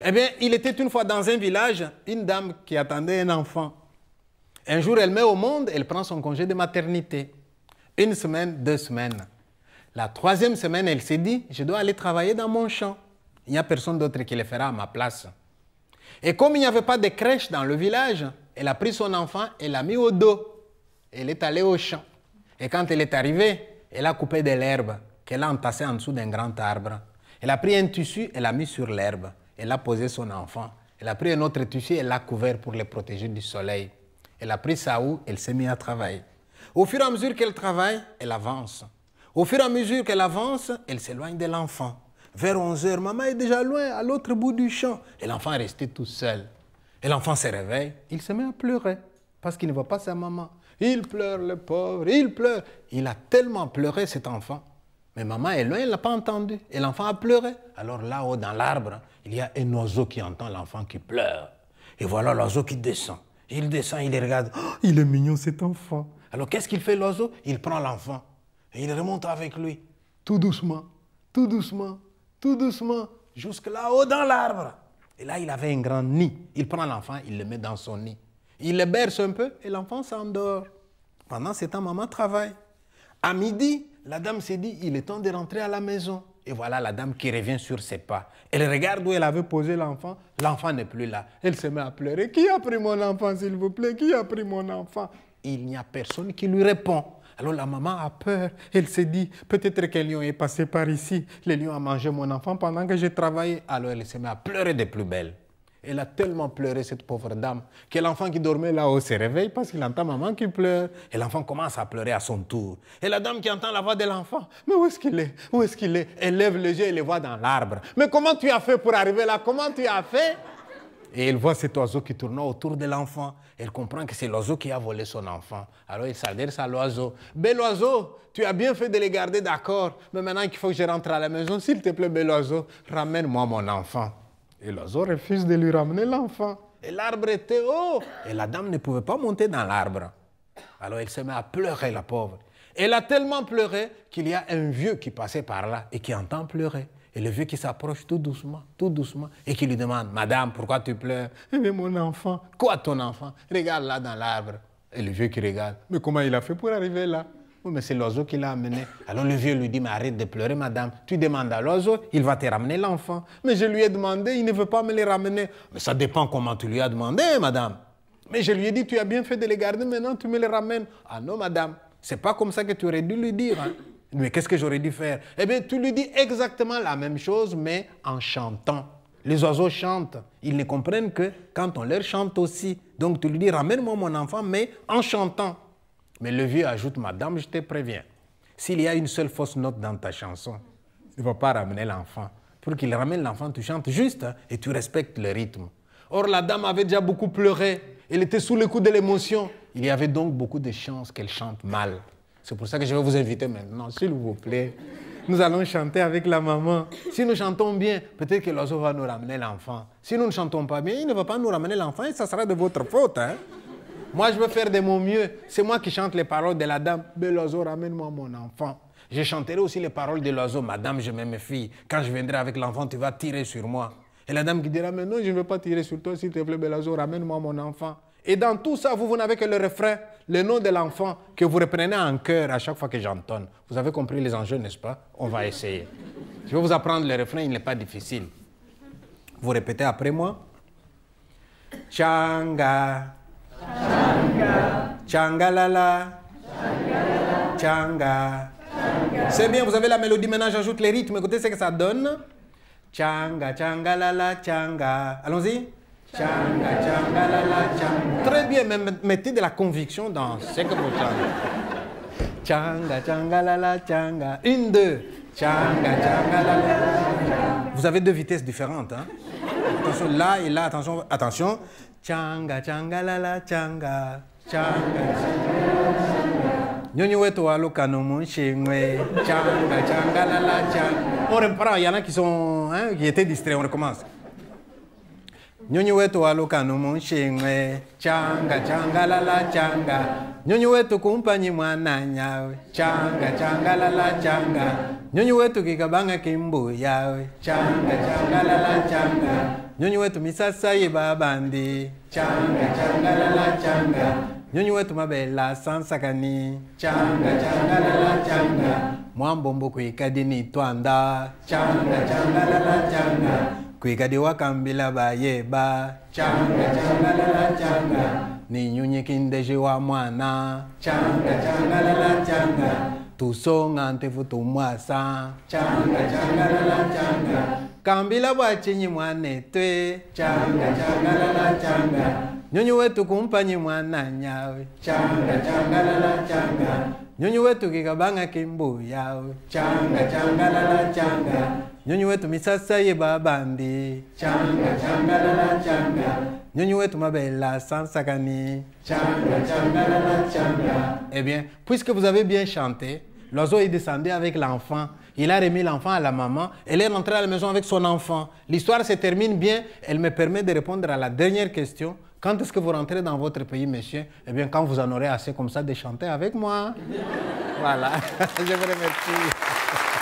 Eh bien, il était une fois dans un village, une dame qui attendait un enfant. Un jour, elle met au monde, elle prend son congé de maternité. 1 semaine, 2 semaines. La 3e semaine, elle s'est dit, je dois aller travailler dans mon champ. Il n'y a personne d'autre qui le fera à ma place. Et comme il n'y avait pas de crèche dans le village, elle a pris son enfant et l'a mis au dos. Elle est allée au champ. Et quand elle est arrivée, elle a coupé de l'herbe qu'elle a entassée en dessous d'un grand arbre. Elle a pris un tissu et l'a mis sur l'herbe. Elle a posé son enfant. Elle a pris un autre tissu et l'a couvert pour le protéger du soleil. Elle a pris sa houe, elle s'est mise à travailler. Au fur et à mesure qu'elle travaille, elle avance. Au fur et à mesure qu'elle avance, elle s'éloigne de l'enfant. Vers 11 heures, maman est déjà loin, à l'autre bout du champ. Et l'enfant est resté tout seul. Et l'enfant se réveille, il se met à pleurer parce qu'il ne voit pas sa maman. Il pleure, le pauvre, il pleure. Il a tellement pleuré, cet enfant. Mais maman est loin, elle ne l'a pas entendu. Et l'enfant a pleuré. Alors là-haut, dans l'arbre, il y a un oiseau qui entend l'enfant qui pleure. Et voilà l'oiseau qui descend. Il descend, il regarde. Oh, il est mignon cet enfant. Alors qu'est-ce qu'il fait l'oiseau? Il prend l'enfant et il remonte avec lui. Tout doucement, tout doucement, tout doucement, jusque là-haut dans l'arbre. Et là, il avait un grand nid. Il prend l'enfant, il le met dans son nid. Il le berce un peu et l'enfant s'endort. Pendant ce temps, maman travaille. À midi, la dame s'est dit, il est temps de rentrer à la maison. Et voilà la dame qui revient sur ses pas. Elle regarde où elle avait posé l'enfant. L'enfant n'est plus là. Elle se met à pleurer. Qui a pris mon enfant, s'il vous plaît? Qui a pris mon enfant? Il n'y a personne qui lui répond. Alors la maman a peur. Elle s'est dit, peut-être qu'un lion est passé par ici. Le lion a mangé mon enfant pendant que je travaillais. Alors elle se met à pleurer de plus belle. Elle a tellement pleuré, cette pauvre dame, que l'enfant qui dormait là-haut se réveille parce qu'il entend maman qui pleure. Et l'enfant commence à pleurer à son tour. Et la dame qui entend la voix de l'enfant, mais où est-ce qu'il est? Où est-ce qu'il est? Elle lève les yeux et le voit dans l'arbre. Mais comment tu as fait pour arriver là? Comment tu as fait? Et elle voit cet oiseau qui tourne autour de l'enfant. Elle comprend que c'est l'oiseau qui a volé son enfant. Alors elle s'adresse à l'oiseau. Bel oiseau, tu as bien fait de les garder, d'accord. Mais maintenant qu'il faut que je rentre à la maison, s'il te plaît, bel oiseau, ramène-moi mon enfant. Et l'oiseau refuse de lui ramener l'enfant. Et l'arbre était haut. Et la dame ne pouvait pas monter dans l'arbre. Alors elle se met à pleurer, la pauvre. Elle a tellement pleuré qu'il y a un vieux qui passait par là et qui entend pleurer. Et le vieux qui s'approche tout doucement, et qui lui demande, Madame, pourquoi tu pleures? Mais mon enfant. Quoi ton enfant? Regarde là dans l'arbre. Et le vieux qui regarde, mais comment il a fait pour arriver là? Oh, mais c'est l'oiseau qui l'a amené. Alors le vieux lui dit, mais arrête de pleurer, madame. Tu demandes à l'oiseau, il va te ramener l'enfant. Mais je lui ai demandé, il ne veut pas me le ramener. Mais ça dépend comment tu lui as demandé, madame. Mais je lui ai dit, tu as bien fait de les garder, maintenant tu me les ramènes. Ah non, madame, c'est pas comme ça que tu aurais dû lui dire. Hein. Mais qu'est-ce que j'aurais dû faire? Eh bien, tu lui dis exactement la même chose, mais en chantant. Les oiseaux chantent. Ils ne comprennent que quand on leur chante aussi. Donc tu lui dis, ramène-moi mon enfant, mais en chantant. Mais le vieux ajoute, madame, je te préviens, s'il y a une seule fausse note dans ta chanson, tu ne vas pas ramener l'enfant. Pour qu'il ramène l'enfant, tu chantes juste hein, et tu respectes le rythme. Or, la dame avait déjà beaucoup pleuré. Elle était sous le coup de l'émotion. Il y avait donc beaucoup de chances qu'elle chante mal. C'est pour ça que je vais vous inviter maintenant, s'il vous plaît. Nous allons chanter avec la maman. Si nous chantons bien, peut-être que l'oiseau va nous ramener l'enfant. Si nous ne chantons pas bien, il ne va pas nous ramener l'enfant et ça sera de votre faute. Hein? Moi, je veux faire de mon mieux. C'est moi qui chante les paroles de la dame. Bel oiseau, ramène-moi mon enfant. Je chanterai aussi les paroles de l'oiseau. Madame, je m'aime mes filles. Quand je viendrai avec l'enfant, tu vas tirer sur moi. Et la dame qui dira, mais non, je ne veux pas tirer sur toi. S'il te plaît, bel oiseau, ramène-moi mon enfant. Et dans tout ça, vous n'avez que le refrain, le nom de l'enfant que vous reprenez en cœur à chaque fois que j'entonne. Vous avez compris les enjeux, n'est-ce pas? On va essayer. Je vais vous apprendre le refrain, il n'est pas difficile. Vous répétez après moi. Changa. Changa. Changalala. Changalala. Changa. C'est bien, vous avez la mélodie. Maintenant, j'ajoute les rythmes. Écoutez ce que ça donne. Changa, changalala, changa. Allons-y. Changa, changalala, changa. Très bien, mais mettez de la conviction dans ce que vous chantez. Changa, changalala, changa. 1, 2. Changa, changalala, changa. Vous avez 2 vitesses différentes. Hein? Attention, là et là, attention, attention. Changa, changalala, changa. Changa, Nyonyo wetu waluka no munshimwe. Changa, changalala, changa. On reprend, il y en a qui étaient distraits, on recommence. Nyonyo wetu waluka no munshimwe. Changa, changalala, changa. Nyonyo wetu kumpanyi mwana nyawe. Changa, changalala, changa. Nyonyo wetu kikabanga kimbu yawe. Changa, changalala, changa. Nyonyi wetu misasa yeba bandi. Changa changa la la changa. Nyonyi wetu mabela sansakani. Changa changa la la changa. Mwambombo kuikadini twanda. Changa changa la la changa. Kuikadi wakambila ba yeba. Changa changa la la changa. Ni nyonyi kindeji wa mwana. Changa changa la la changa. Tusonga ntefu tumwasa. Changa changa la la changa. Kambila bwachinyi mwanetwe. Changa changa la la changa. Nyonyi wetu kumpanyi mwana nyawe. Changa changa la la changa. Nyonyi wetu kikabanga kimbu yawe. Changa changa la la changa. Nyonyi wetu misasa yeba bandi. Changa changa la la changa. Nyonyi wetu mabela sansakani. Changa changa la la changa. Eh bien, puisque vous avez bien chanté, l'oiseau est descendu avec l'enfant. Il a remis l'enfant à la maman. Elle est rentrée à la maison avec son enfant. L'histoire se termine bien. Elle me permet de répondre à la dernière question. Quand est-ce que vous rentrez dans votre pays, monsieur? Eh bien, quand vous en aurez assez comme ça de chanter avec moi. Voilà. Je vous remercie.